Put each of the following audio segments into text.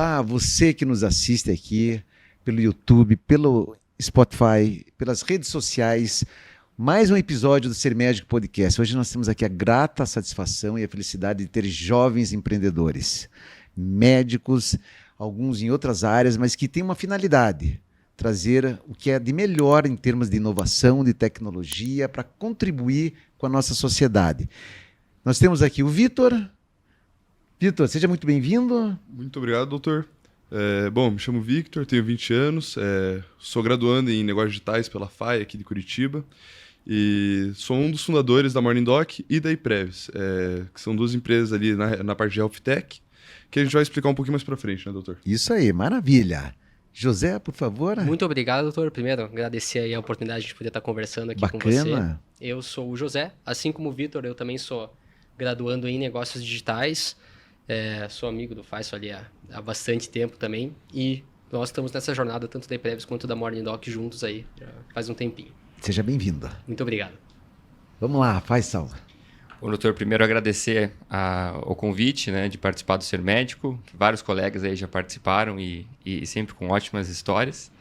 Olá, você que nos assiste aqui pelo YouTube, pelo Spotify, pelas redes sociais. Mais um episódio do Ser Médico Podcast. Hoje nós temos aqui a grata satisfação e a felicidade de ter jovens empreendedores, médicos, alguns em outras áreas, mas que têm uma finalidade: trazer o que é de melhor em termos de inovação, de tecnologia, para contribuir com a nossa sociedade. Nós temos aqui o Vitor. Vitor, seja muito bem-vindo. Muito obrigado, doutor. Me chamo Victor, tenho 20 anos, sou graduando em negócios digitais pela FAI aqui de Curitiba e sou um dos fundadores da Morning Doc e da iPrevis, que são duas empresas ali na parte de Health Tech, que a gente vai explicar um pouquinho mais para frente, né, doutor? Isso aí, maravilha. José, por favor. Muito obrigado, doutor. Primeiro, agradecer aí a oportunidade de poder estar conversando aqui com Bacana. você. Eu sou o José, assim como o Vitor, eu também sou graduando em negócios digitais. Sou amigo do Faisal ali há bastante tempo também. E nós estamos nessa jornada, tanto da iPrevis quanto da Morning Doc, juntos aí, já faz um tempinho. Seja bem-vindo. Muito obrigado. Vamos lá, Faisal. Bom, doutor, primeiro agradecer o convite, né, de participar do Ser Médico. Vários colegas aí já participaram e sempre com ótimas histórias.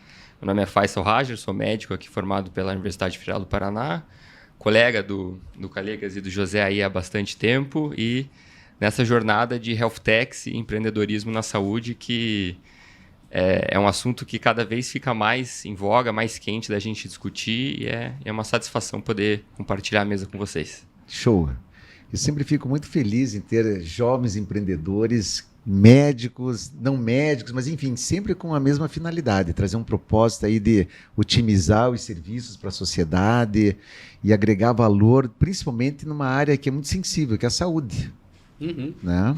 Meu nome é Faisal Rajer, sou médico aqui formado pela Universidade Federal do Paraná, colega do Calegas e do José aí há bastante tempo e nessa jornada de health techs e empreendedorismo na saúde, que é um assunto que cada vez fica mais em voga, mais quente da gente discutir, e é uma satisfação poder compartilhar a mesa com vocês. Show. Eu sempre fico muito feliz em ter jovens empreendedores, médicos, não médicos, mas enfim, sempre com a mesma finalidade, trazer um propósito aí de otimizar os serviços para a sociedade e agregar valor, principalmente numa área que é muito sensível, que é a saúde. Uhum. Né?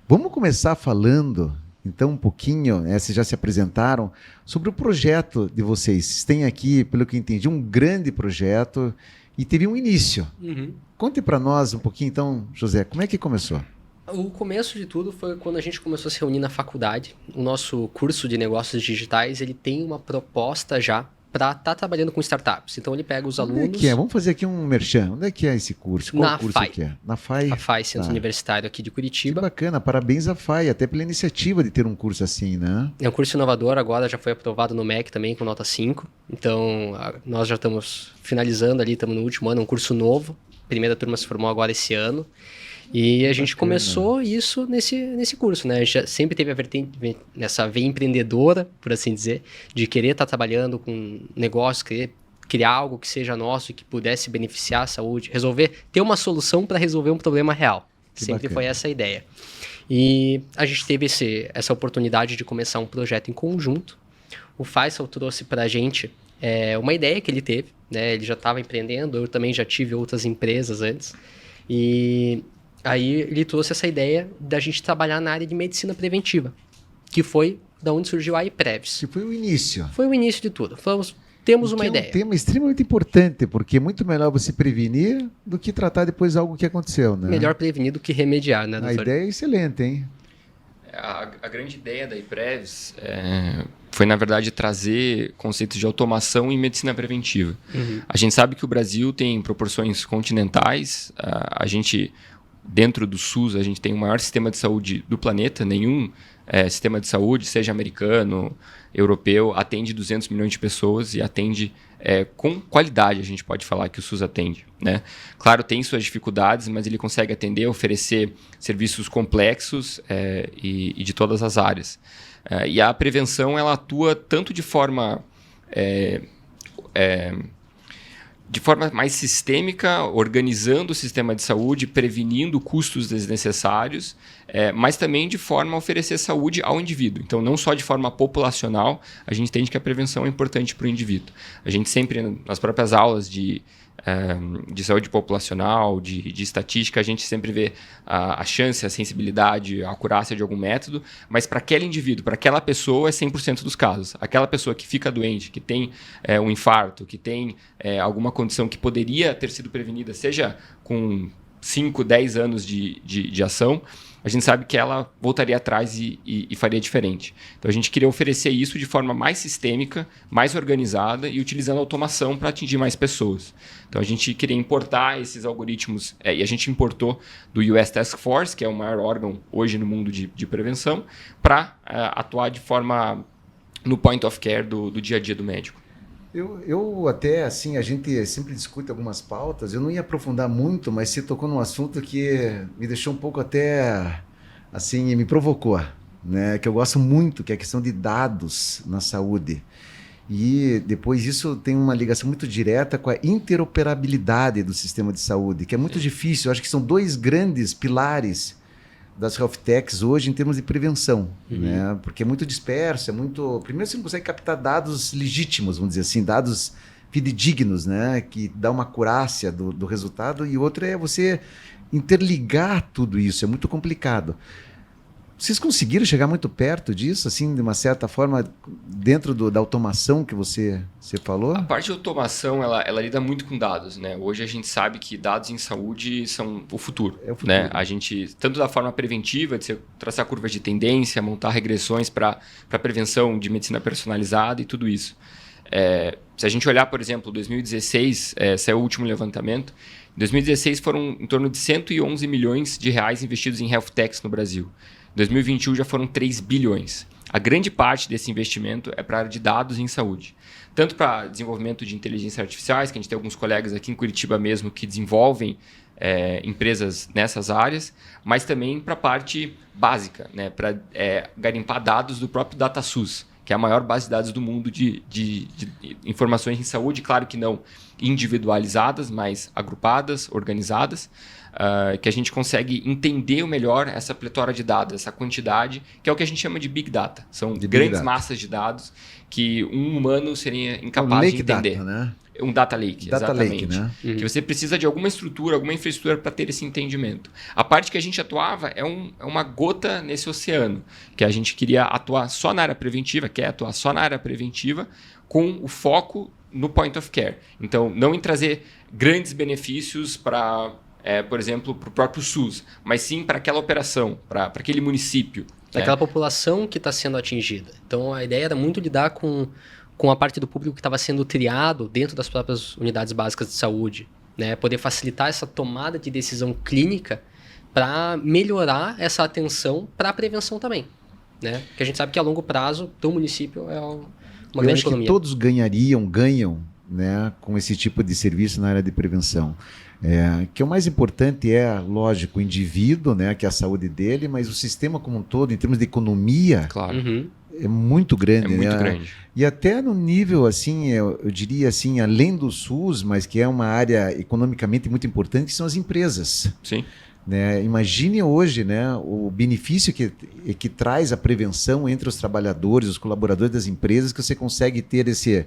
Vamos começar falando, então, um pouquinho, vocês já se apresentaram, sobre o projeto de vocês. Vocês têm aqui, pelo que eu entendi, um grande projeto e teve um início. Uhum. Conte para nós um pouquinho, então, José, como é que começou? O começo de tudo foi quando a gente começou a se reunir na faculdade. O nosso curso de negócios digitais, ele tem uma proposta já para estar trabalhando com startups. Então, ele pega os alunos... Onde é que é? Vamos fazer aqui um merchan. Onde é que é esse curso? Qual Na curso FAI. que é? Na FAI? A FAI, Centro Universitário aqui de Que Curitiba. bacana, parabéns à FAI, até pela iniciativa de ter um curso assim, né? É um curso inovador, agora já foi aprovado no MEC também com nota 5. Então, nós já estamos finalizando ali, estamos no último ano, um curso novo. A primeira turma se formou agora esse ano. E a gente começou isso nesse curso, né? A gente já sempre teve a vertente, nessa veia empreendedora, por assim dizer, de querer estar trabalhando com negócio, querer criar algo que seja nosso e que pudesse beneficiar a saúde, ter uma solução para resolver um problema real. Que Sempre bacana. foi essa a ideia. E a gente teve essa oportunidade de começar um projeto em conjunto. O Faisal trouxe para a gente uma ideia que ele teve, né? Ele já estava empreendendo, eu também já tive outras empresas antes. E aí ele trouxe essa ideia da gente trabalhar na área de medicina preventiva, que foi da onde surgiu a iPrevis. Que foi o início. Foi o início de tudo. Temos uma Que ideia. É um tema extremamente importante, porque é muito melhor você prevenir do que tratar depois algo que aconteceu, né? Melhor prevenir do que remediar, né, A doutor? ideia é excelente, hein? A grande ideia da iPrevis foi, na verdade, trazer conceitos de automação em medicina preventiva. Uhum. A gente sabe que o Brasil tem proporções continentais, a gente... Dentro do SUS, a gente tem o maior sistema de saúde do planeta. Nenhum sistema de saúde, seja americano, europeu, atende 200 milhões de pessoas e atende com qualidade, a gente pode falar que o SUS atende, né? Claro, tem suas dificuldades, mas ele consegue atender, oferecer serviços complexos e de todas as áreas. E a prevenção, ela atua tanto de forma mais sistêmica, organizando o sistema de saúde, prevenindo custos desnecessários, mas também de forma a oferecer saúde ao indivíduo. Então, não só de forma populacional, a gente entende que a prevenção é importante para o indivíduo. A gente sempre, nas próprias aulas de saúde populacional, de estatística, a gente sempre vê a chance, a sensibilidade, a acurácia de algum método, mas para aquele indivíduo, para aquela pessoa é 100% dos casos. Aquela pessoa que fica doente, que tem um infarto, que tem alguma condição que poderia ter sido prevenida, seja com 5, 10 anos de ação, a gente sabe que ela voltaria atrás e faria diferente. Então a gente queria oferecer isso de forma mais sistêmica, mais organizada e utilizando automação para atingir mais pessoas. Então a gente queria importar esses algoritmos, e a gente importou do US Task Force, que é o maior órgão hoje no mundo de prevenção, para atuar de forma no point of care do dia a dia do médico. Eu até, assim, a gente sempre discute algumas pautas, eu não ia aprofundar muito, mas você tocou num assunto que me deixou um pouco até, assim, me provocou, né? Que eu gosto muito, que é a questão de dados na saúde. E depois isso tem uma ligação muito direta com a interoperabilidade do sistema de saúde, que é muito difícil. Eu acho que são 2 grandes pilares das health techs hoje em termos de prevenção, né? Porque é muito disperso, é muito... Primeiro você não consegue captar dados legítimos, vamos dizer assim, dados fidedignos, né? Que dá uma acurácia do resultado, e outro é você interligar tudo isso, é muito complicado. Vocês conseguiram chegar muito perto disso, assim, de uma certa forma, dentro da automação que você falou? A parte de automação, ela lida muito com dados, né? Hoje a gente sabe que dados em saúde são o futuro. É o futuro. Né? A gente, tanto da forma preventiva, de você traçar curvas de tendência, montar regressões para prevenção de medicina personalizada e tudo isso. Se a gente olhar, por exemplo, 2016, saiu o último levantamento. Em 2016 foram em torno de 111 milhões de reais investidos em health techs no Brasil. Em 2021 já foram 3 bilhões. A grande parte desse investimento é para a área de dados em saúde. Tanto para desenvolvimento de inteligência artificiais, que a gente tem alguns colegas aqui em Curitiba mesmo que desenvolvem empresas nessas áreas, mas também para a parte básica, né? Para garimpar dados do próprio DataSUS, que é a maior base de dados do mundo de informações em saúde, claro que não individualizadas, mas agrupadas, organizadas, que a gente consegue entender melhor essa pletora de dados, essa quantidade, que é o que a gente chama de Big Data. São grandes massas de dados que um humano seria incapaz de entender. Data, né? Um data lake, exatamente. Lake, né? Que você precisa de alguma estrutura, alguma infraestrutura para ter esse entendimento. A parte que a gente atuava é uma gota nesse oceano, que a gente queria atuar só na área preventiva, quer atuar só na área preventiva, com o foco no point of care. Então, não em trazer grandes benefícios para, por exemplo, para o próprio SUS, mas sim para aquela operação, para aquele município. Daquela população que está sendo atingida. Então, a ideia era muito lidar com a parte do público que estava sendo triado dentro das próprias unidades básicas de saúde, né? Poder facilitar essa tomada de decisão clínica para melhorar essa atenção para a prevenção também, né? Porque a gente sabe que a longo prazo, do município, é uma grande economia. Que todos ganham, né, com esse tipo de serviço na área de prevenção. Que o mais importante é, lógico, o indivíduo, né, que é a saúde dele, mas o sistema como um todo, em termos de economia, claro. É muito grande. É muito né? grande. E até no nível, assim, eu diria assim, além do SUS, mas que é uma área economicamente muito importante, que são as empresas. Sim. Né? Imagine hoje, né, o benefício que traz a prevenção entre os trabalhadores, os colaboradores das empresas, que você consegue ter esse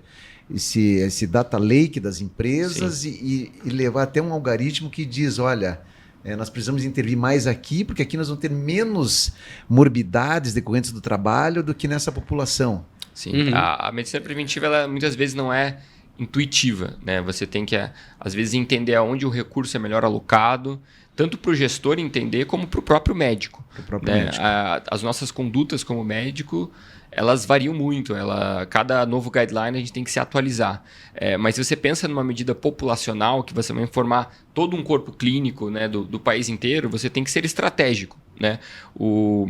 data lake das empresas e levar até um algoritmo que diz, olha, nós precisamos intervir mais aqui, porque aqui nós vamos ter menos morbidades decorrentes do trabalho do que nessa população. Sim, a medicina preventiva, ela muitas vezes não é intuitiva, né? Você tem que, às vezes, entender aonde o recurso é melhor alocado, tanto para o gestor entender, como para o próprio médico. Médico. As nossas condutas como médico, elas variam muito. Cada novo guideline a gente tem que se atualizar. Mas se você pensa numa medida populacional, que você vai informar todo um corpo clínico, né, do país inteiro, você tem que ser estratégico. Né? O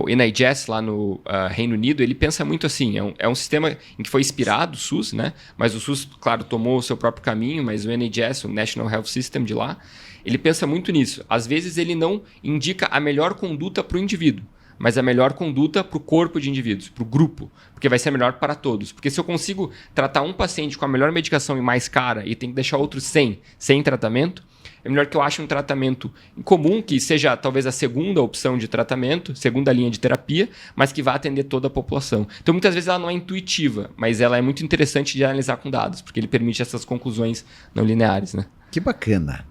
NHS lá no Reino Unido, ele pensa muito assim, é um sistema em que foi inspirado o SUS, né? Mas o SUS, claro, tomou o seu próprio caminho, mas o NHS, o National Health System de lá, ele pensa muito nisso. Às vezes ele não indica a melhor conduta para o indivíduo, mas a melhor conduta para o corpo de indivíduos, para o grupo, porque vai ser melhor para todos. Porque se eu consigo tratar um paciente com a melhor medicação e mais cara e tem que deixar outro sem tratamento, é melhor que eu ache um tratamento comum, que seja talvez a segunda opção de tratamento, segunda linha de terapia, mas que vá atender toda a população. Então, muitas vezes ela não é intuitiva, mas ela é muito interessante de analisar com dados, porque ele permite essas conclusões não lineares, né? Que bacana.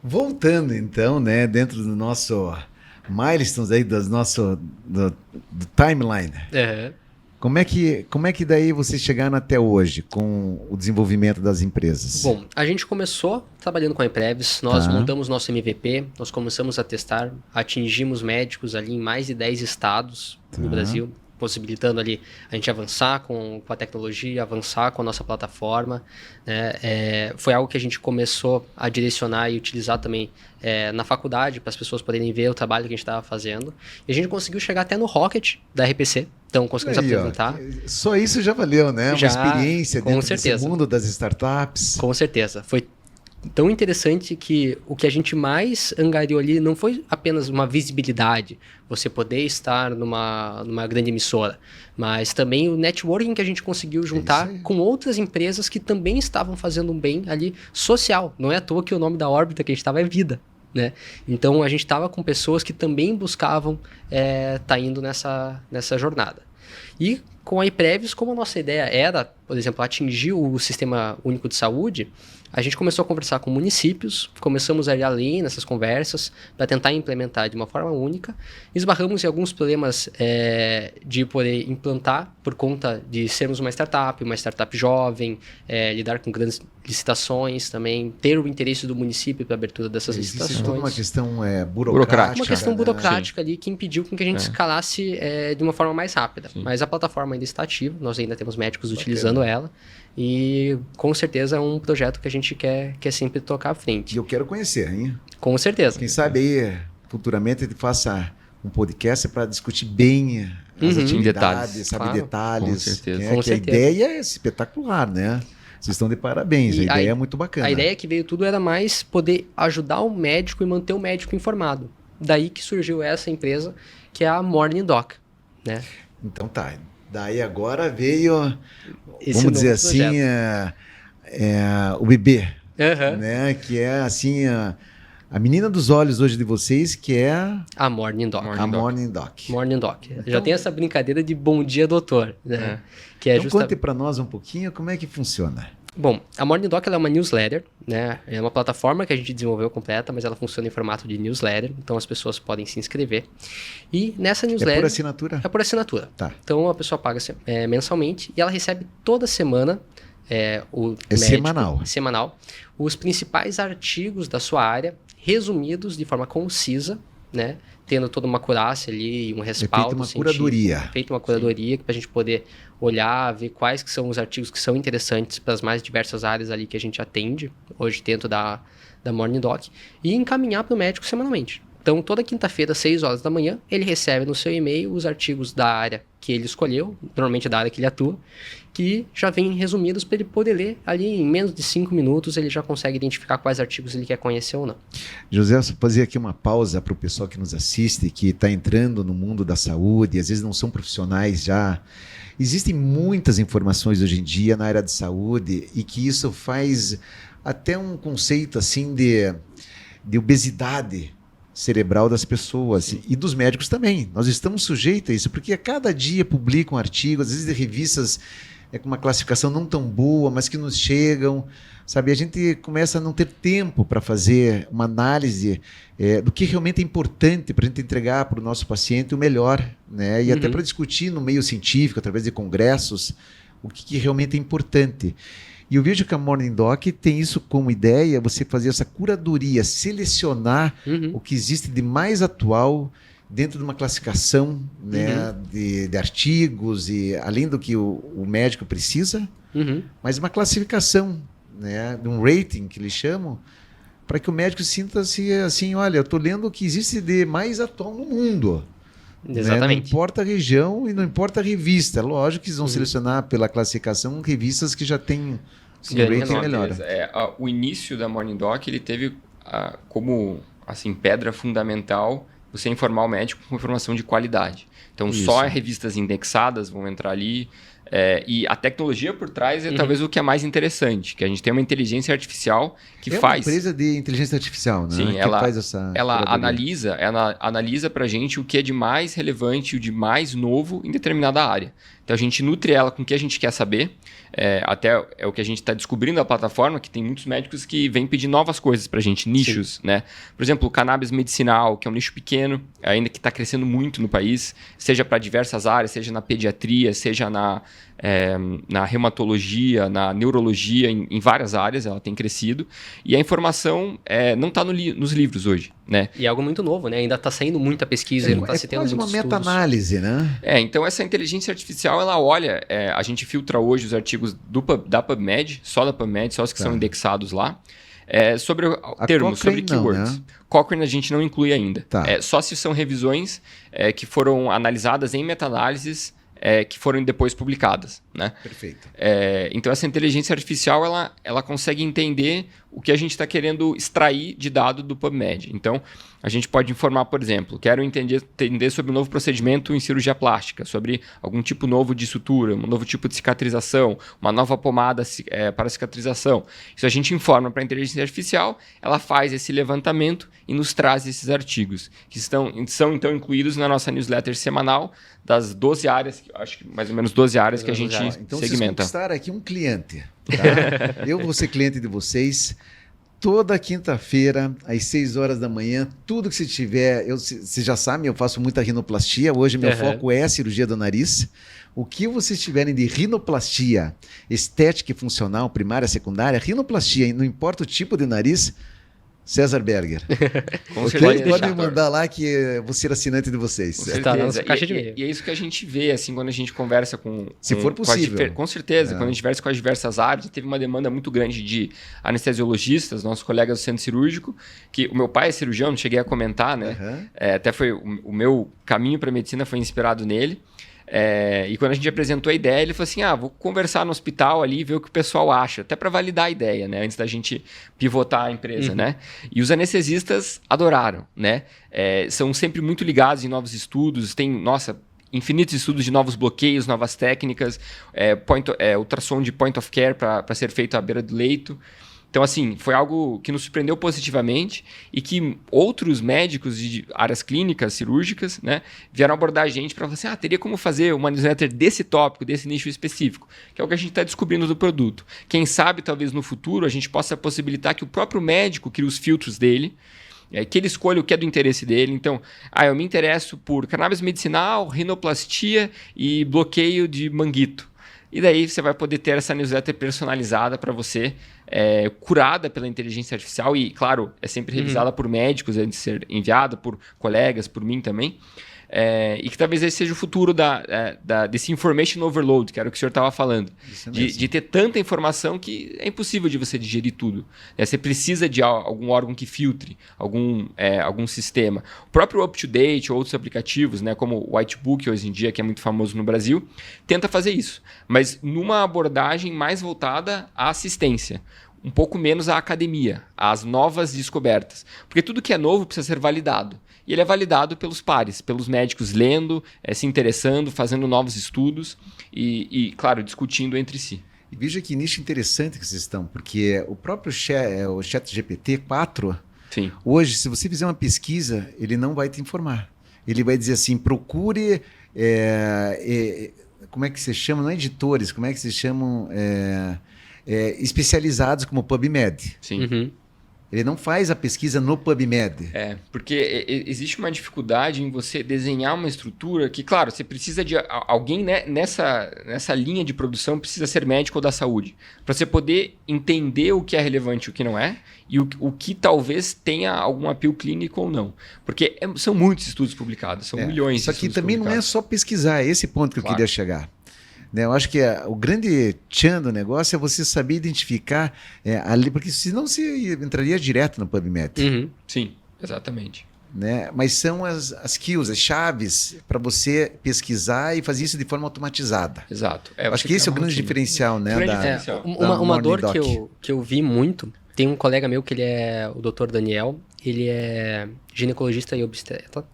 Voltando, então, né, dentro do nosso milestones aí, do timeline. Como é que daí vocês chegaram até hoje com o desenvolvimento das empresas? Bom, a gente começou trabalhando com a Empreves, nós Tá. montamos nosso MVP, nós começamos a testar, atingimos médicos ali em mais de 10 estados no Brasil, possibilitando ali a gente avançar com a tecnologia, avançar com a nossa plataforma, né? Foi algo que a gente começou a direcionar e utilizar também na faculdade, para as pessoas poderem ver o trabalho que a gente estava fazendo. E a gente conseguiu chegar até no Rocket da RPC, então conseguimos Aí, ó, apresentar. só isso já valeu, né? Já, Uma experiência com dentro certeza. desse mundo das startups. Com certeza. Foi tão interessante que o que a gente mais angariou ali não foi apenas uma visibilidade, você poder estar numa grande emissora, mas também o networking que a gente conseguiu juntar aí. com outras empresas que também estavam fazendo um bem ali social. Não é à toa que o nome da órbita que a gente estava é Vida, né? Então a gente estava com pessoas que também buscavam tá indo nessa jornada. E com a Empreves, como a nossa ideia era, por exemplo, atingir o Sistema Único de Saúde, a gente começou a conversar com municípios, começamos a ir além nessas conversas para tentar implementar de uma forma única. Esbarramos em alguns problemas de poder implantar por conta de sermos uma startup jovem, lidar com grandes licitações também, ter o interesse do município para a abertura dessas Existe licitações. toda uma questão burocrática. Uma questão né? burocrática ali que impediu com que a gente escalasse de uma forma mais rápida. Mas a plataforma ainda está ativa, nós ainda temos médicos utilizando ela e com certeza é um projeto que a gente quer sempre tocar à frente. E eu quero conhecer, hein? Com certeza. Quem sabe aí, futuramente, ele faça um podcast para discutir bem as atividades, detalhes. sabe, Claro. detalhes. Com certeza. Que Com a certeza. ideia é espetacular, né? Vocês estão de parabéns, E a ideia é muito bacana. A ideia que veio tudo era mais poder ajudar o médico e manter o médico informado. Daí que surgiu essa empresa, que é a Morning Doc, né? Então tá. Daí agora veio, Esse vamos dizer novo assim, projeto. o bebê, Aham. né? Que é assim a menina dos olhos hoje de vocês, que é A Morning Doc. a Morning Doc. Morning Doc. Já tem essa brincadeira de bom dia, doutor, né? Que é Então justamente... conte para nós um pouquinho como é que funciona. Bom, a Morning Doc ela é uma newsletter, né? É uma plataforma que a gente desenvolveu completa, mas ela funciona em formato de newsletter, então as pessoas podem se inscrever. E nessa É newsletter... por assinatura? É por assinatura. Tá. Então a pessoa paga mensalmente e ela recebe toda semana o É semanal. semanal, os principais artigos da sua área, resumidos de forma concisa, né? Tendo toda uma acurácia ali e um respaldo feita uma científico. curadoria. Feita uma curadoria para a gente poder olhar, ver quais que são os artigos que são interessantes para as mais diversas áreas ali que a gente atende hoje dentro da Morning Doc e encaminhar para o médico semanalmente. Então, toda quinta-feira, às 6 horas da manhã, ele recebe no seu e-mail os artigos da área que ele escolheu, normalmente da área que ele atua, que já vêm resumidos para ele poder ler ali em menos de 5 minutos, ele já consegue identificar quais artigos ele quer conhecer ou não. José, só fazer aqui uma pausa para o pessoal que nos assiste, que está entrando no mundo da saúde, e às vezes não são profissionais já. Existem muitas informações hoje em dia na área de saúde e que isso faz até um conceito assim de obesidade cerebral das pessoas e dos médicos também. Nós estamos sujeitos a isso, porque a cada dia publicam artigos, às vezes de revistas com uma classificação não tão boa, mas que nos chegam, sabe? A gente começa a não ter tempo para fazer uma análise do que realmente é importante para a gente entregar para o nosso paciente o melhor, né? E até para discutir no meio científico, através de congressos, o que realmente é importante. E eu vejo que a Morning Doc tem isso como ideia, você fazer essa curadoria, selecionar o que existe de mais atual dentro de uma classificação, né, de artigos, e além do que o médico precisa, mas uma classificação, né, de um rating que eles chamam, para que o médico sinta-se assim, olha, eu estou lendo o que existe de mais atual no mundo. Exatamente. Não importa a região e não importa a revista. Lógico que eles vão selecionar pela classificação revistas que já têm um rating melhor. O início da Morning Doc, ele teve como assim, pedra fundamental você informar o médico com informação de qualidade. Então, só revistas indexadas vão entrar ali. E a tecnologia por trás é talvez o que é mais interessante, que a gente tem uma inteligência artificial que faz... É uma empresa de inteligência artificial, né? Sim, que ela faz essa analisa para a gente o que é de mais relevante, o de mais novo em determinada área. Então, a gente nutre ela com o que a gente quer saber. Até é o que a gente está descobrindo na plataforma, que tem muitos médicos que vêm pedir novas coisas para a gente, nichos, né? Por exemplo, o cannabis medicinal, que é um nicho pequeno, ainda que está crescendo muito no país. seja para diversas áreas, seja na pediatria, seja na reumatologia, na neurologia, em várias áreas, ela tem crescido. E a informação não está nos livros hoje, né? E é algo muito novo, né? Ainda está saindo muita pesquisa, não está se tendo quase uma muitos estudos. meta-análise, né? Então essa inteligência artificial, ela olha, a gente filtra hoje os artigos da PubMed, só da PubMed, só os que são indexados lá, sobre termos, sobre keywords. Não, né? Cochrane a gente não inclui ainda. Tá. Só se são revisões que foram analisadas em meta-análises que foram depois publicadas, né? Perfeito. Então essa inteligência artificial ela consegue entender o que a gente está querendo extrair de dado do PubMed. Então a gente pode informar, por exemplo, quero entender sobre um novo procedimento em cirurgia plástica, sobre algum tipo novo de sutura, um novo tipo de cicatrização, uma nova pomada para cicatrização. Isso a gente informa para a inteligência artificial, ela faz esse levantamento e nos traz esses artigos, que são então incluídos na nossa newsletter semanal das 12 áreas, acho que mais ou menos 12 áreas que a gente Então, segmenta. vocês conquistaram aqui um cliente. Tá? Eu vou ser cliente de vocês. Toda quinta-feira, às 6 horas da manhã, tudo que você tiver, vocês já sabem, eu faço muita rinoplastia. Hoje meu foco é a cirurgia do nariz. O que vocês tiverem de rinoplastia, estética e funcional, primária, secundária, rinoplastia, não importa o tipo de nariz, César Berger. Com certeza. Pode me mandar lá que eu vou ser assinante de vocês. Com Tá na certeza. nossa caixa de e-mail. E é isso que a gente vê, assim, quando a gente conversa com... Se for possível. Com certeza. Quando a gente conversa com as diversas áreas, teve uma demanda muito grande de anestesiologistas, nossos colegas do centro cirúrgico, que o meu pai é cirurgião, não cheguei a comentar, né? Até foi o meu caminho para a medicina foi inspirado nele. E quando a gente apresentou a ideia, ele falou assim, vou conversar no hospital ali e ver o que o pessoal acha, até para validar a ideia, né? Antes da gente pivotar a empresa, né? E os anestesistas adoraram, né? São sempre muito ligados em novos estudos, tem, infinitos estudos de novos bloqueios, novas técnicas, ultrassom de point of care para ser feito à beira do leito. Então, assim, foi algo que nos surpreendeu positivamente e que outros médicos de áreas clínicas, cirúrgicas, né, vieram abordar a gente para falar assim, teria como fazer uma newsletter desse tópico, desse nicho específico, que é o que a gente está descobrindo do produto. Quem sabe, talvez no futuro, a gente possa possibilitar que o próprio médico crie os filtros dele, que ele escolha o que é do interesse dele. Então, eu me interesso por cannabis medicinal, rinoplastia e bloqueio de manguito. E daí você vai poder ter essa newsletter personalizada para você, curada pela inteligência artificial e, claro, é sempre revisada por médicos antes de ser enviada, por colegas, por mim também. E que talvez esse seja o futuro desse information overload, que era o que o senhor estava falando. De ter tanta informação que é impossível de você digerir tudo. Você precisa de algum órgão que filtre, algum sistema. O próprio UpToDate ou outros aplicativos, né, como o Whitebook hoje em dia, que é muito famoso no Brasil, tenta fazer isso. Mas numa abordagem mais voltada à assistência. Um pouco menos à academia, às novas descobertas. Porque tudo que é novo precisa ser validado. E ele é validado pelos pares, pelos médicos lendo, se interessando, fazendo novos estudos e, claro, discutindo entre si. E veja que nicho interessante que vocês estão, porque o próprio o ChatGPT 4, Sim. Hoje, se você fizer uma pesquisa, ele não vai te informar. Ele vai dizer assim, procure... como é que se chama? Não é editores, como é que se chamam... especializados como PubMed. Sim. Uhum. Ele não faz a pesquisa no PubMed. Porque existe uma dificuldade em você desenhar uma estrutura que, claro, você precisa de alguém nessa linha de produção, precisa ser médico ou da saúde, para você poder entender o que é relevante e o que não é, e o que talvez tenha algum apelo clínico ou não. Porque são muitos estudos publicados, são milhões de Só que estudos também não é publicados. só pesquisar, é esse ponto que eu queria chegar. Eu acho que o grande tchan do negócio é você saber identificar ali, porque senão você entraria direto no PubMed. Uhum. Sim, exatamente. Né? Mas são as kills, as chaves para você pesquisar e fazer isso de forma automatizada. Exato. Acho que esse é o grande diferencial, né? Uma dor que eu vi muito, tem um colega meu que ele é o Dr. Daniel, ele é ginecologista e obstetra.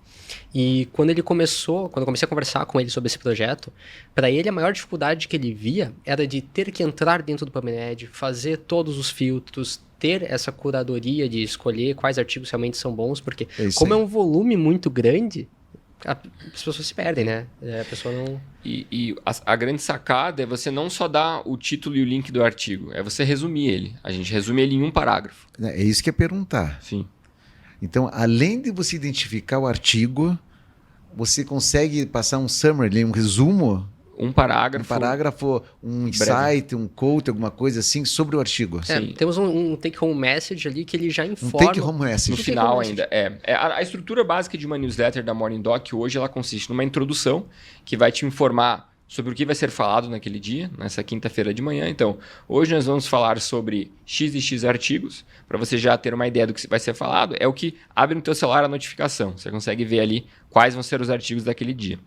E quando eu comecei a conversar com ele sobre esse projeto, para ele a maior dificuldade que ele via era de ter que entrar dentro do PubMed, fazer todos os filtros, ter essa curadoria de escolher quais artigos realmente são bons, porque como é um volume muito grande, as pessoas se perdem, né? A pessoa não... E a grande sacada é você não só dar o título e o link do artigo, é você resumir ele. A gente resume ele em um parágrafo. É isso que eu ia perguntar. Sim. Então, além de você identificar o artigo, você consegue passar um summary, um resumo, Um parágrafo, um insight, um quote, alguma coisa assim sobre o artigo. Temos um take-home message ali que ele já Um informa. take-home message. no final ainda. A estrutura básica de uma newsletter da Morning Doc hoje ela consiste numa introdução que vai te informar sobre o que vai ser falado naquele dia, nessa quinta-feira de manhã. Então, hoje nós vamos falar sobre X e X artigos, para você já ter uma ideia do que vai ser falado. É o que abre no teu celular a notificação. Você consegue ver ali quais vão ser os artigos daquele dia.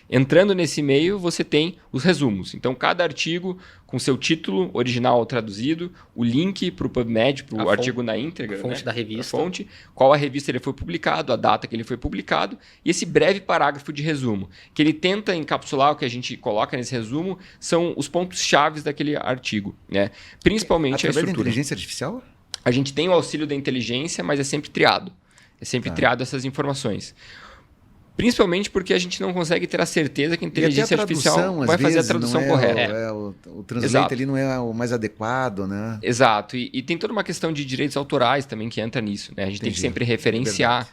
Entrando nesse e-mail, você tem os resumos. Então, cada artigo com seu título original ou traduzido, o link para o PubMed, para o artigo na íntegra, a fonte da revista. A fonte, qual a revista ele foi publicado, a data que ele foi publicado, e esse breve parágrafo de resumo, que ele tenta encapsular o que a gente coloca nesse resumo, são os pontos-chave daquele artigo, né? Principalmente Através a estrutura. da inteligência artificial? A gente tem o auxílio da inteligência, mas é sempre triado. É sempre triado essas informações. Principalmente porque a gente não consegue ter a certeza que a inteligência artificial vai fazer a tradução correta. O translate Exato. ali não é o mais adequado, né? Exato. E tem toda uma questão de direitos autorais também que entra nisso, né? A gente tem que sempre referenciar.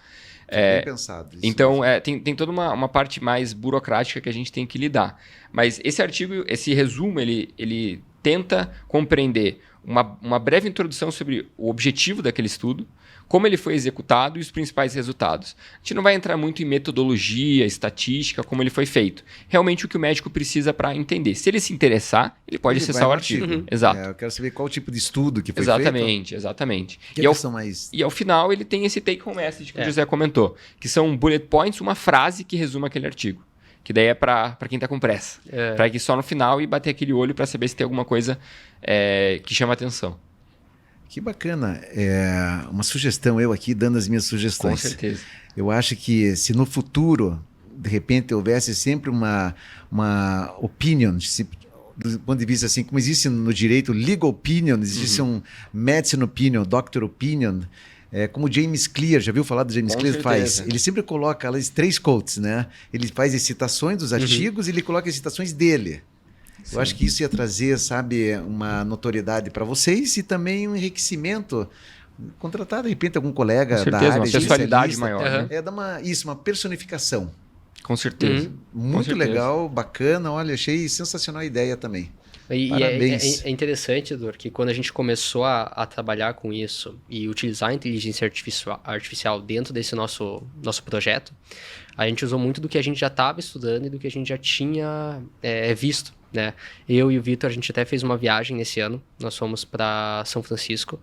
Bem pensado. Isso Então, tem toda uma parte mais burocrática que a gente tem que lidar. Mas esse artigo, esse resumo, ele tenta compreender uma breve introdução sobre o objetivo daquele estudo, como ele foi executado e os principais resultados. A gente não vai entrar muito em metodologia, estatística, como ele foi feito. Realmente o que o médico precisa para entender. Se ele se interessar, ele pode acessar o artigo. Exato. Eu quero saber qual o tipo de estudo que foi Exatamente. feito. E ao final ele tem esse take-home message que o José comentou, que são bullet points, uma frase que resume aquele artigo. Que daí é para quem está com pressa. Para ir só no final e bater aquele olho para saber se tem alguma coisa que chama atenção. Que bacana. Uma sugestão, eu aqui dando as minhas sugestões. Com certeza. Eu acho que se no futuro, de repente, houvesse sempre uma opinion, do ponto de vista assim, como existe no direito legal opinion, existe um medicine opinion, doctor opinion, como o James Clear, já viu falar do James Clear? Faz. Ele sempre coloca ali 3 quotes, né? Ele faz as citações dos artigos e ele coloca as citações dele. Sim. Eu acho que isso ia trazer, sabe, uma notoriedade para vocês e também um enriquecimento. Contratar, de repente, algum colega da área. Uma pessoalidade maior. Né? Dar uma personificação. Com certeza. Muito legal, bacana. Olha, achei sensacional a ideia também. Parabéns. É interessante, Dor, que quando a gente começou a trabalhar com isso e utilizar a inteligência artificial dentro desse nosso projeto, a gente usou muito do que a gente já estava estudando e do que a gente já tinha visto, né? Eu e o Vitor, a gente até fez uma viagem nesse ano. Nós fomos para São Francisco.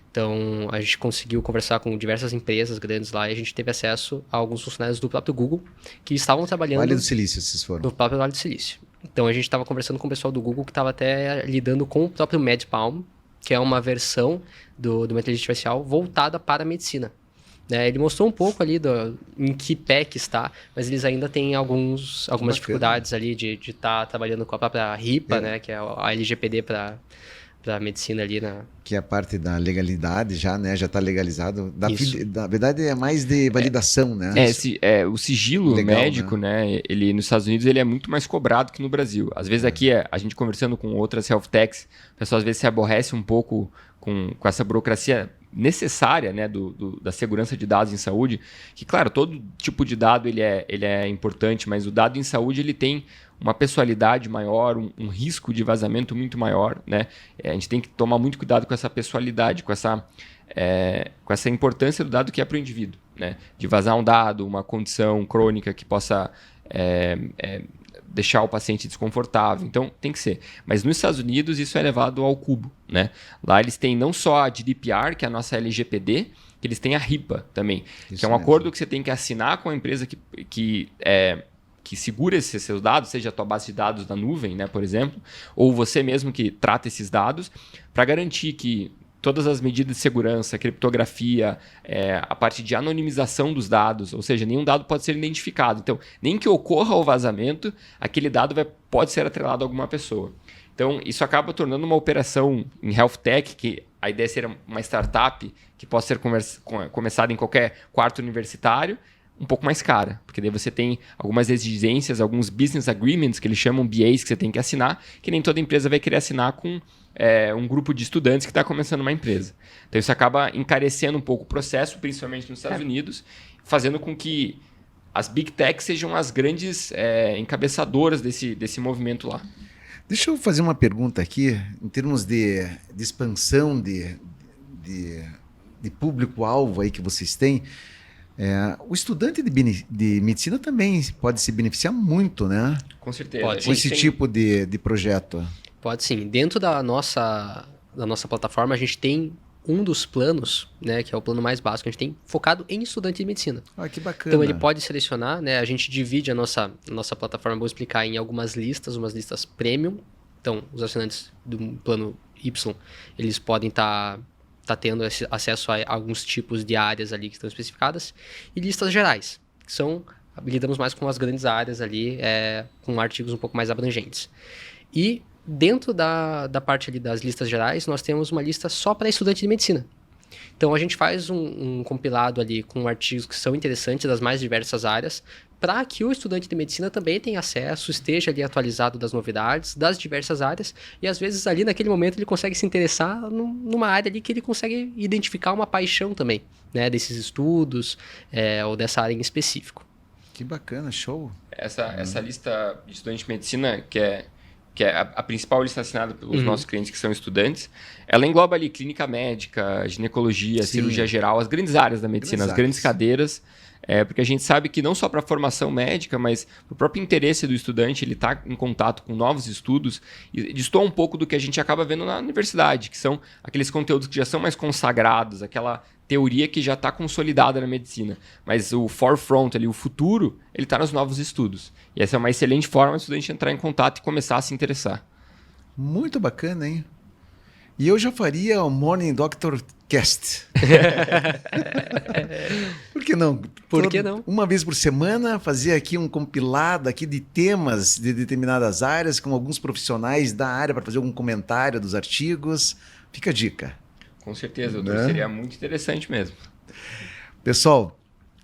Então, a gente conseguiu conversar com diversas empresas grandes lá e a gente teve acesso a alguns funcionários do próprio Google que estavam trabalhando... Vale do Silício, vocês foram? No próprio Vale do Silício. Então, a gente estava conversando com o pessoal do Google que estava até lidando com o próprio MedPalm, que é uma versão de uma inteligência artificial voltada para a medicina. Ele mostrou um pouco ali em que pé que está, mas eles ainda têm algumas dificuldades ali de estar trabalhando com a própria RIPA, né, que é a LGPD para medicina ali que é a parte da legalidade já, né? Já está legalizado. Na verdade, é mais de validação, né? O sigilo legal, médico, né? Ele, nos Estados Unidos, ele é muito mais cobrado que no Brasil. Às vezes aqui, a gente conversando com outras health techs, o pessoal às vezes se aborrece um pouco com essa burocracia necessária, né, da segurança de dados em saúde, que, claro, todo tipo de dado ele é importante, mas o dado em saúde ele tem uma pessoalidade maior, um risco de vazamento muito maior, né? A gente tem que tomar muito cuidado com essa pessoalidade, com essa importância do dado que é para o indivíduo, né? De vazar um dado, uma condição crônica que possa deixar o paciente desconfortável. Então, tem que ser. Mas nos Estados Unidos, isso é levado ao cubo, né? Lá eles têm não só a GDPR, que é a nossa LGPD, que eles têm a RIPA também, isso que é um acordo que você tem que assinar com a empresa que segura esses seus dados, seja a tua base de dados na nuvem, né, por exemplo, ou você mesmo que trata esses dados, para garantir que todas as medidas de segurança, criptografia, a parte de anonimização dos dados, ou seja, nenhum dado pode ser identificado. Então, nem que ocorra o vazamento, aquele dado pode ser atrelado a alguma pessoa. Então, isso acaba tornando uma operação em health tech, que a ideia seria uma startup que possa ser começada em qualquer quarto universitário, um pouco mais cara, porque daí você tem algumas exigências, alguns business agreements, que eles chamam BAs, que você tem que assinar, que nem toda empresa vai querer assinar com um grupo de estudantes que está começando uma empresa. Então isso acaba encarecendo um pouco o processo, principalmente nos Estados Unidos, fazendo com que as Big Techs sejam as grandes encabeçadoras desse movimento lá. Deixa eu fazer uma pergunta aqui, em termos de expansão de público-alvo aí que vocês têm. O estudante de medicina também pode se beneficiar muito, né? Com certeza. Pode. Com esse tipo de projeto. Pode sim. Dentro da nossa plataforma, a gente tem um dos planos, né, que é o plano mais básico, a gente tem focado em estudante de medicina. Ah, que bacana. Então ele pode selecionar, né? A gente divide a nossa plataforma, vou explicar, em algumas listas, umas listas premium. Então, os assinantes do plano Y, eles podem estar tendo acesso a alguns tipos de áreas ali que estão especificadas, e listas gerais, que lidamos mais com as grandes áreas ali, com artigos um pouco mais abrangentes. E dentro da parte ali das listas gerais, nós temos uma lista só para estudante de medicina. Então a gente faz um compilado ali com artigos que são interessantes das mais diversas áreas, para que o estudante de medicina também tenha acesso, esteja ali atualizado das novidades, das diversas áreas, e às vezes ali naquele momento ele consegue se interessar numa área ali que ele consegue identificar uma paixão também, né, desses estudos, ou dessa área em específico. Que bacana, show. Essa lista de estudante de medicina, que é a principal lista assinada pelos nossos clientes que são estudantes, ela engloba ali clínica médica, ginecologia, Sim. cirurgia geral, as grandes áreas da medicina, as grandes cadeiras, porque a gente sabe que não só para a formação médica, mas para o próprio interesse do estudante, ele está em contato com novos estudos e destoa um pouco do que a gente acaba vendo na universidade, que são aqueles conteúdos que já são mais consagrados, aquela teoria que já está consolidada na medicina. Mas o forefront, ali, o futuro, ele está nos novos estudos. E essa é uma excelente forma do estudante entrar em contato e começar a se interessar. Muito bacana, hein? E eu já faria o Morning Doctor Cast. Por que não? Por que não? Uma vez por semana, fazer aqui um compilado aqui de temas de determinadas áreas, com alguns profissionais da área para fazer algum comentário dos artigos. Fica a dica. Com certeza, doutor. Né? Seria muito interessante mesmo. Pessoal,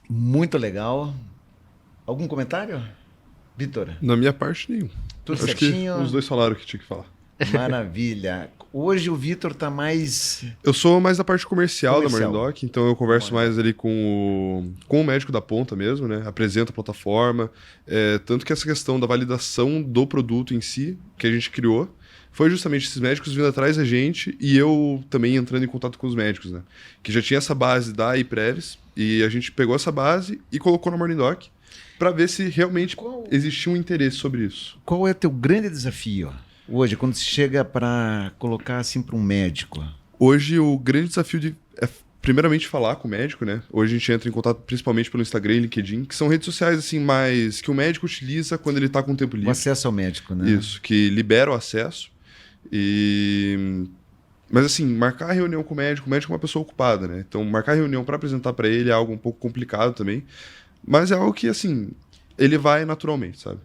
muito legal. Algum comentário? Vitor? Na minha parte, nenhum. Tudo Acho que certinho? os dois falaram o que tinha que falar. Maravilha. Hoje o Vitor está mais... Eu sou mais da parte comercial da Comercial. Morning Doc, então eu converso mais ali com o médico da ponta mesmo, né? Apresento a plataforma. Tanto que essa questão da validação do produto em si, que a gente criou, foi justamente esses médicos vindo atrás da gente e eu também entrando em contato com os médicos, né? Que já tinha essa base da iPrevis e a gente pegou essa base e colocou na Morning Doc para ver se realmente existia um interesse sobre isso. Qual é o teu grande desafio hoje, quando se chega para colocar assim para um médico? Hoje o grande desafio é primeiramente falar com o médico, né? Hoje a gente entra em contato principalmente pelo Instagram e LinkedIn, que são redes sociais assim mais que o médico utiliza quando ele está com tempo O livre. acesso ao médico, né? Isso, que libera o acesso. Mas assim, marcar a reunião com o médico é uma pessoa ocupada, né? Então marcar a reunião para apresentar para ele é algo um pouco complicado também, mas é algo que assim, ele vai naturalmente, sabe?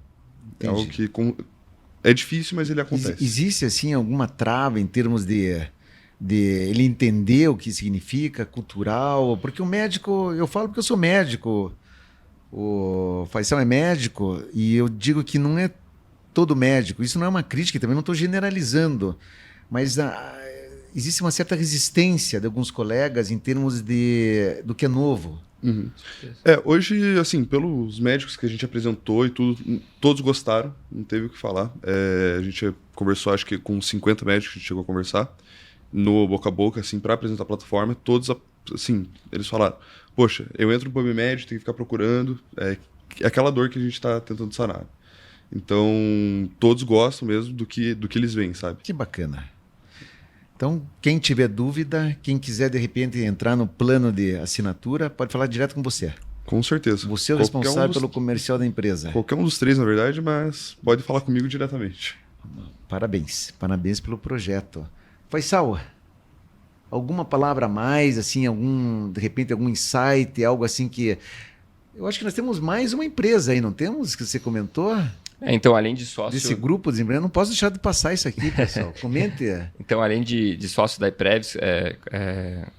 Entendi. É algo que é difícil, mas ele acontece. Existe assim alguma trava em termos de ele entender o que significa, cultural? Porque o médico, eu falo porque eu sou médico, o Faisal é médico, e eu digo que não é todo médico, isso não é uma crítica, também não estou generalizando, mas existe uma certa resistência de alguns colegas em termos do que é novo. Uhum. Hoje, assim, pelos médicos que a gente apresentou e tudo, todos gostaram, não teve o que falar. A gente conversou, acho que com 50 médicos que a gente chegou a conversar, no boca a boca, assim, para apresentar a plataforma, todos, assim, eles falaram, poxa, eu entro no PubMed, tenho que ficar procurando, é aquela dor que a gente está tentando sanar. Então, todos gostam mesmo do que eles veem, sabe? Que bacana. Então, quem tiver dúvida, quem quiser de repente entrar no plano de assinatura, pode falar direto com você. Com certeza. Você é o responsável pelo comercial da empresa. Qualquer um dos três, na verdade, mas pode falar comigo diretamente. Parabéns. Parabéns pelo projeto. Faisal, alguma palavra a mais, assim, de repente algum insight, algo assim que... Eu acho que nós temos mais uma empresa aí, não temos? Que você comentou? Então, além de sócio... Desse grupo de empresas, não posso deixar de passar isso aqui, pessoal. Comente. Então, além de sócio da iPrevis,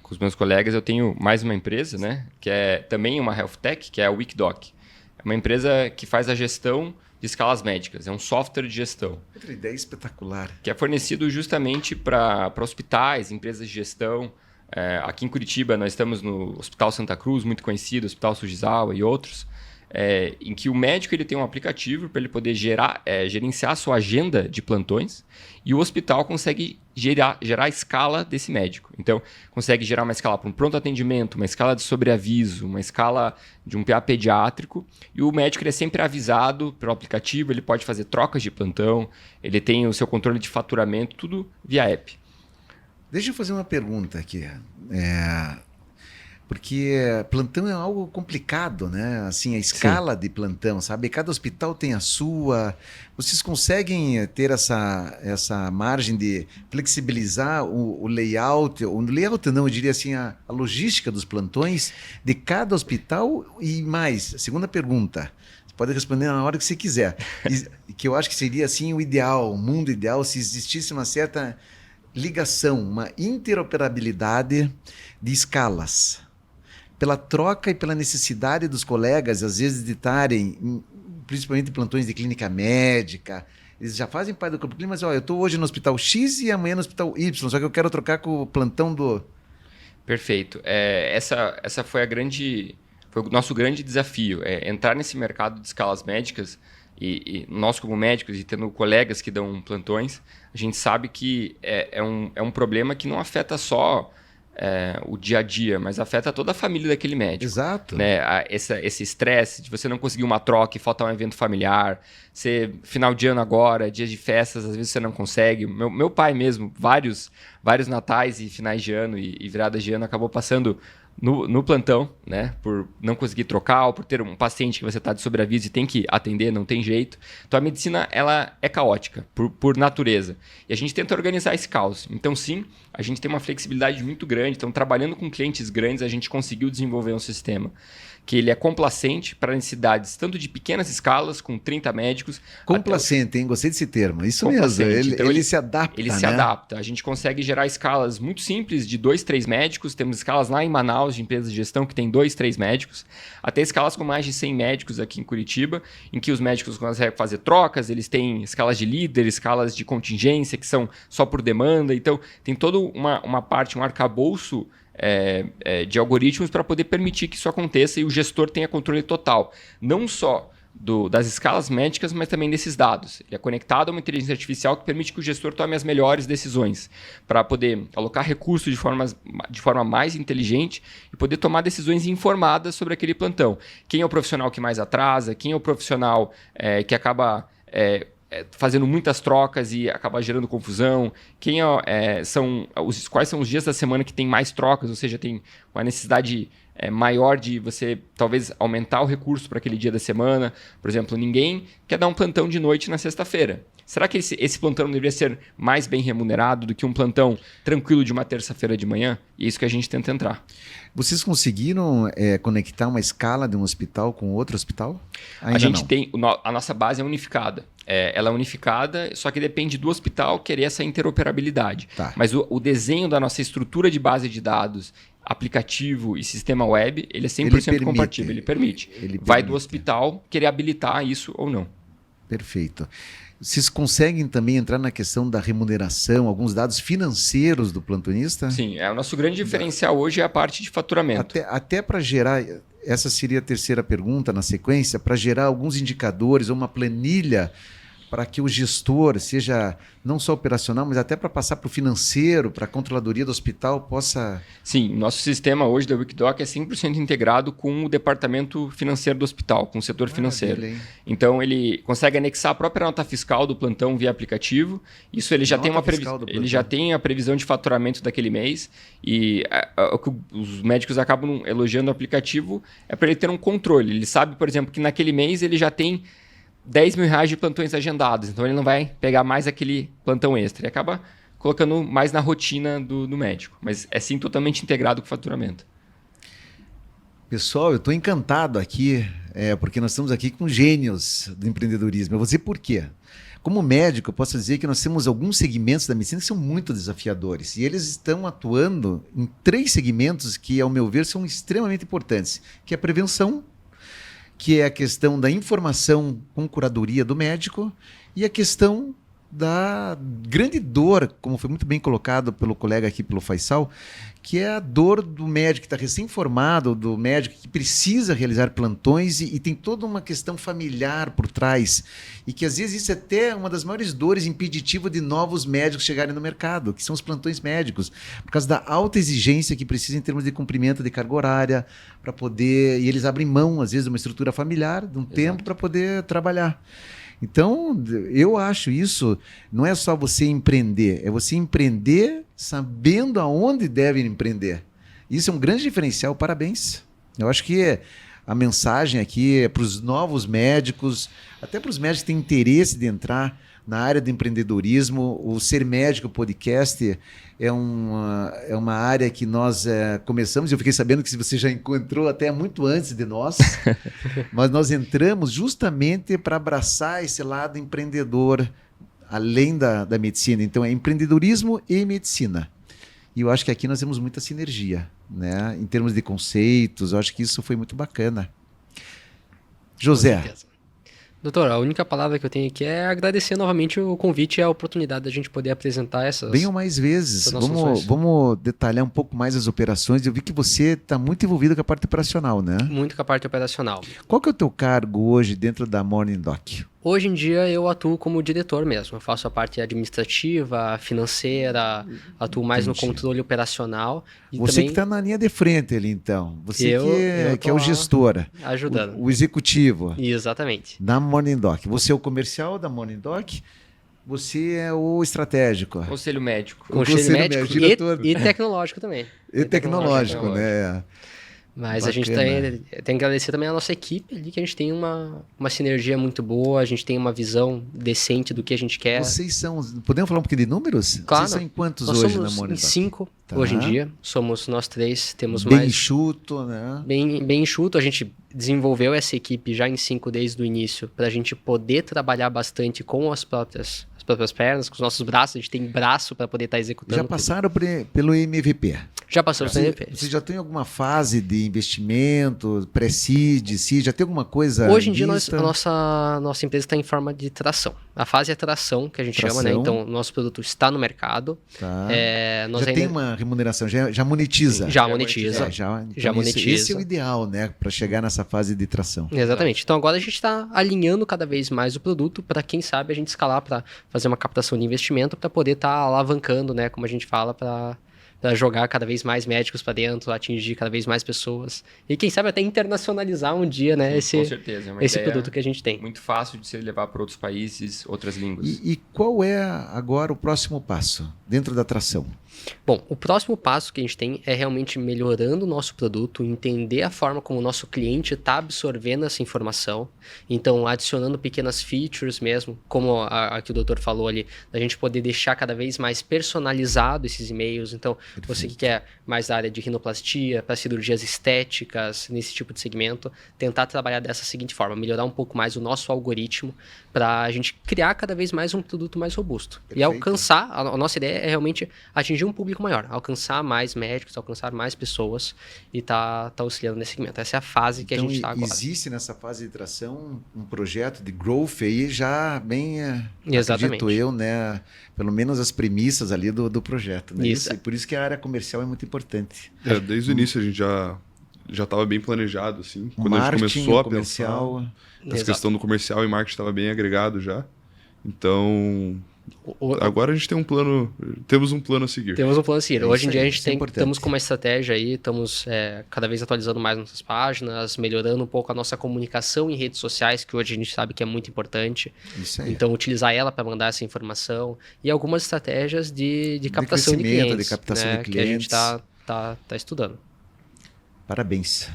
com os meus colegas, eu tenho mais uma empresa, né? Que é também uma health tech, que é a WickDoc. É uma empresa que faz a gestão de escalas médicas. É um software de gestão. Outra ideia espetacular. Que é fornecido justamente para hospitais, empresas de gestão. Aqui em Curitiba, nós estamos no Hospital Santa Cruz, muito conhecido, Hospital Sugizawa e outros. em que o médico ele tem um aplicativo para ele poder gerenciar a sua agenda de plantões e o hospital consegue gerar a escala desse médico. Então, consegue gerar uma escala para um pronto atendimento, uma escala de sobreaviso, uma escala de um PA pediátrico, e o médico ele é sempre avisado pelo aplicativo, ele pode fazer trocas de plantão, ele tem o seu controle de faturamento, tudo via app. Deixa eu fazer uma pergunta aqui. Porque plantão é algo complicado, né? Assim, a escala de plantão, sabe? Cada hospital tem a sua. Vocês conseguem ter essa margem de flexibilizar o layout? O layout não, eu diria assim, a logística dos plantões de cada hospital e mais. Segunda pergunta. Você pode responder na hora que você quiser. Que eu acho que seria assim o ideal, o mundo ideal, se existisse uma certa ligação, uma interoperabilidade de escalas. Pela troca e pela necessidade dos colegas, às vezes, de estarem, principalmente em plantões de clínica médica, eles já fazem parte do corpo clínico, mas eu estou hoje no hospital X e amanhã no hospital Y, só que eu quero trocar com o plantão do... Perfeito. Essa foi foi o nosso grande desafio, entrar nesse mercado de escalas médicas e nós como médicos e tendo colegas que dão plantões, a gente sabe que é um problema que não afeta só o dia a dia, mas afeta toda a família daquele médico. Exato. Né? Esse estresse de você não conseguir uma troca e faltar um evento familiar, final de ano agora, dias de festas, às vezes você não consegue. Meu pai mesmo, vários natais e finais de ano e viradas de ano acabou passando no plantão, né? Por não conseguir trocar ou por ter um paciente que você está de sobreaviso e tem que atender, não tem jeito. Então a medicina ela é caótica por natureza. E a gente tenta organizar esse caos. Então sim, a gente tem uma flexibilidade muito grande. Então trabalhando com clientes grandes, a gente conseguiu desenvolver um sistema que ele é complacente para necessidades tanto de pequenas escalas, com 30 médicos... Complacente, hein? Gostei desse termo. Isso mesmo, ele se adapta, Ele se adapta. A gente consegue gerar escalas muito simples de 2, 3 médicos. Temos escalas lá em Manaus de empresas de gestão que tem 2, 3 médicos. Até escalas com mais de 100 médicos aqui em Curitiba, em que os médicos conseguem fazer trocas, eles têm escalas de líder, escalas de contingência, que são só por demanda. Então, tem toda uma parte, um arcabouço de algoritmos para poder permitir que isso aconteça e o gestor tenha controle total, não só das escalas médicas, mas também desses dados. Ele é conectado a uma inteligência artificial que permite que o gestor tome as melhores decisões para poder alocar recursos de forma mais inteligente e poder tomar decisões informadas sobre aquele plantão. Quem é o profissional que mais atrasa, quem é o profissional que acaba... fazendo muitas trocas e acaba gerando confusão, quais são os dias da semana que tem mais trocas, ou seja, tem uma necessidade maior de você talvez aumentar o recurso para aquele dia da semana. Por exemplo, ninguém quer dar um plantão de noite na sexta-feira. Será que esse plantão não deveria ser mais bem remunerado do que um plantão tranquilo de uma terça-feira de manhã? E é isso que a gente tenta entrar. Vocês conseguiram conectar uma escala de um hospital com outro hospital? Ainda a gente não. tem... A nossa base é unificada. Ela é unificada, só que depende do hospital querer essa interoperabilidade. Tá. Mas o desenho da nossa estrutura de base de dados, aplicativo e sistema web, ele é 100% compatível. Ele permite. Vai do hospital querer habilitar isso ou não. Perfeito. Vocês conseguem também entrar na questão da remuneração, alguns dados financeiros do plantonista? Sim, o nosso grande diferencial hoje é a parte de faturamento. Até para gerar, essa seria a terceira pergunta na sequência, para gerar alguns indicadores ou uma planilha para que o gestor, seja não só operacional, mas até para passar para o financeiro, para a controladoria do hospital, possa... Sim, nosso sistema hoje da Wikidoc é 100% integrado com o departamento financeiro do hospital, com o setor financeiro. Hein? Então, ele consegue anexar a própria nota fiscal do plantão via aplicativo. Isso ele já tem ele já tem a previsão de faturamento daquele mês. E o que os médicos acabam elogiando o aplicativo é para ele ter um controle. Ele sabe, por exemplo, que naquele mês ele já tem 10 mil reais de plantões agendados, então ele não vai pegar mais aquele plantão extra. Ele acaba colocando mais na rotina do médico, mas é sim totalmente integrado com o faturamento. Pessoal, eu estou encantado aqui, porque nós estamos aqui com gênios do empreendedorismo. Eu vou dizer por quê. Como médico, eu posso dizer que nós temos alguns segmentos da medicina que são muito desafiadores, e eles estão atuando em 3 segmentos que, ao meu ver, são extremamente importantes, que é a prevenção, que é a questão da informação com curadoria do médico e a questão da grande dor, como foi muito bem colocado pelo colega aqui, pelo Faisal, que é a dor do médico que está recém-formado, do médico que precisa realizar plantões e tem toda uma questão familiar por trás. E que às vezes isso é até uma das maiores dores impeditivas de novos médicos chegarem no mercado, que são os plantões médicos, por causa da alta exigência que precisa em termos de cumprimento de carga horária, para poder. E eles abrem mão, às vezes, de uma estrutura familiar, de um tempo para poder trabalhar. Então, eu acho isso, não é só você empreender, é você empreender sabendo aonde deve empreender. Isso é um grande diferencial, parabéns. Eu acho que a mensagem aqui é para os novos médicos, até para os médicos que têm interesse de entrar na área do empreendedorismo. O Ser Médico Podcast é uma área que nós começamos, eu fiquei sabendo que você já encontrou até muito antes de nós, mas nós entramos justamente para abraçar esse lado empreendedor, além da medicina. Então é empreendedorismo e medicina. E eu acho que aqui nós temos muita sinergia, né? Em termos de conceitos, eu acho que isso foi muito bacana. José. Doutor, a única palavra que eu tenho aqui é agradecer novamente o convite e a oportunidade da gente poder apresentar essas... Venham mais vezes. Vamos detalhar um pouco mais as operações. Eu vi que você está muito envolvido com a parte operacional, né? Muito com a parte operacional. Qual que é o teu cargo hoje dentro da Morning Doc? Hoje em dia eu atuo como diretor mesmo. Eu faço a parte administrativa, financeira, atuo mais no controle operacional. E você também... que está na linha de frente ali, então. Você que é o gestor. Ajudando. O executivo. Exatamente. Da Morning Doc. Você é o comercial da Morning Doc? Você é o estratégico. Conselho médico. Conselho médico diretor. E tecnológico também. E tecnológico, né? Mas bacana. A gente tem que agradecer também a nossa equipe ali, que a gente tem uma sinergia muito boa, a gente tem uma visão decente do que a gente quer. Vocês são... Podemos falar um pouquinho de números? Claro. Vocês são em quantos nós hoje somos na Morning Doc? 5 hoje em dia. Somos nós 3, temos bem mais... enxuto, né? Bem enxuto. A gente desenvolveu essa equipe já em 5 desde o início, para a gente poder trabalhar bastante com as próprias pernas, com os nossos braços. A gente tem braço para poder estar executando. Já passaram pelo MVP? Já passamos pelo MVP. Você já tem alguma fase de investimento, pré-seed, seed? Já tem alguma coisa? Hoje em dia, a nossa empresa está em forma de tração. A fase é tração, que a gente chama, né? Então, o nosso produto está no mercado. Tá. Já tem uma remuneração, já monetiza. Já monetiza. Então monetiza. Esse é o ideal, né? Para chegar nessa fase de tração. Exatamente. Então, agora a gente está alinhando cada vez mais o produto para, quem sabe, a gente escalar para fazer uma captação de investimento para poder estar alavancando, né? Como a gente fala, para jogar cada vez mais médicos para dentro, atingir cada vez mais pessoas. E quem sabe até internacionalizar um dia, né? Com certeza. Esse produto que a gente tem. Muito fácil de se levar para outros países, outras línguas. E qual é agora o próximo passo dentro da tração? Bom, o próximo passo que a gente tem é realmente melhorando o nosso produto, entender a forma como o nosso cliente está absorvendo essa informação. Então, adicionando pequenas features mesmo, como a que o doutor falou ali, da gente poder deixar cada vez mais personalizado esses e-mails. Então, você que quer mais da área de rinoplastia, para cirurgias estéticas, nesse tipo de segmento, tentar trabalhar dessa seguinte forma, melhorar um pouco mais o nosso algoritmo para a gente criar cada vez mais um produto mais robusto. Perfeito. E alcançar, a nossa ideia é realmente atingir um público maior, alcançar mais médicos, alcançar mais pessoas e tá auxiliando nesse segmento. Essa é a fase que a gente está agora. Existe nessa fase de tração um projeto de growth aí já bem, exatamente, acredito eu, né? Pelo menos as premissas ali do projeto. Né? Isso. E por isso que a área comercial é muito importante. Desde o início a gente já estava bem planejado, assim. Quando Marketing, a gente começou a comercial. pensar, essa questão do comercial e marketing estava bem agregado já. Então, agora a gente temos um plano a seguir. Temos um plano a seguir. Hoje em dia a gente estamos com uma estratégia aí, estamos cada vez atualizando mais nossas páginas, melhorando um pouco a nossa comunicação em redes sociais, que hoje a gente sabe que é muito importante. Isso aí. Então, utilizar ela para mandar essa informação e algumas estratégias de captação de clientes, de captação de clientes. que a gente está estudando. Parabéns.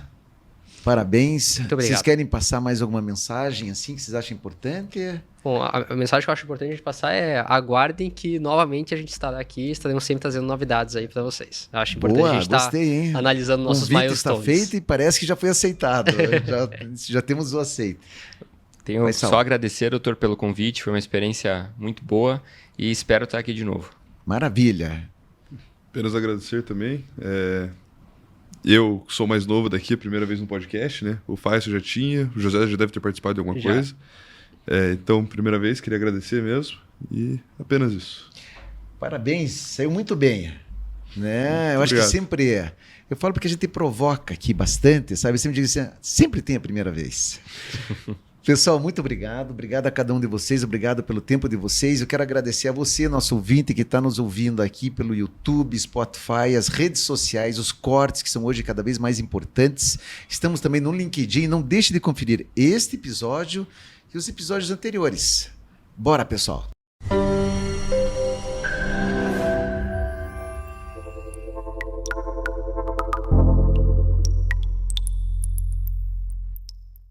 Parabéns. Muito obrigado. Vocês querem passar mais alguma mensagem assim que vocês acham importante? Bom, a mensagem que eu acho importante a gente passar é: aguardem que novamente a gente estará aqui, estaremos sempre trazendo novidades aí para vocês. Eu acho importante a gente estar analisando nossos milestones. Está feito e parece que já foi aceitado. já temos o aceite. Tenho só agradecer, doutor, pelo convite. Foi uma experiência muito boa e espero estar aqui de novo. Maravilha. Apenas agradecer também. Eu sou mais novo daqui, a primeira vez no podcast, né? O Faisal já tinha, o José já deve ter participado de alguma coisa. Então, primeira vez, queria agradecer mesmo e apenas isso. Parabéns, saiu muito bem. Né? Eu acho obrigado. que sempre é. Eu falo porque a gente provoca aqui bastante, sabe? Eu sempre digo assim, sempre tem a primeira vez. Pessoal, muito obrigado. Obrigado a cada um de vocês. Obrigado pelo tempo de vocês. Eu quero agradecer a você, nosso ouvinte, que está nos ouvindo aqui pelo YouTube, Spotify, as redes sociais, os cortes, que são hoje cada vez mais importantes. Estamos também no LinkedIn. Não deixe de conferir este episódio e os episódios anteriores. Bora, pessoal!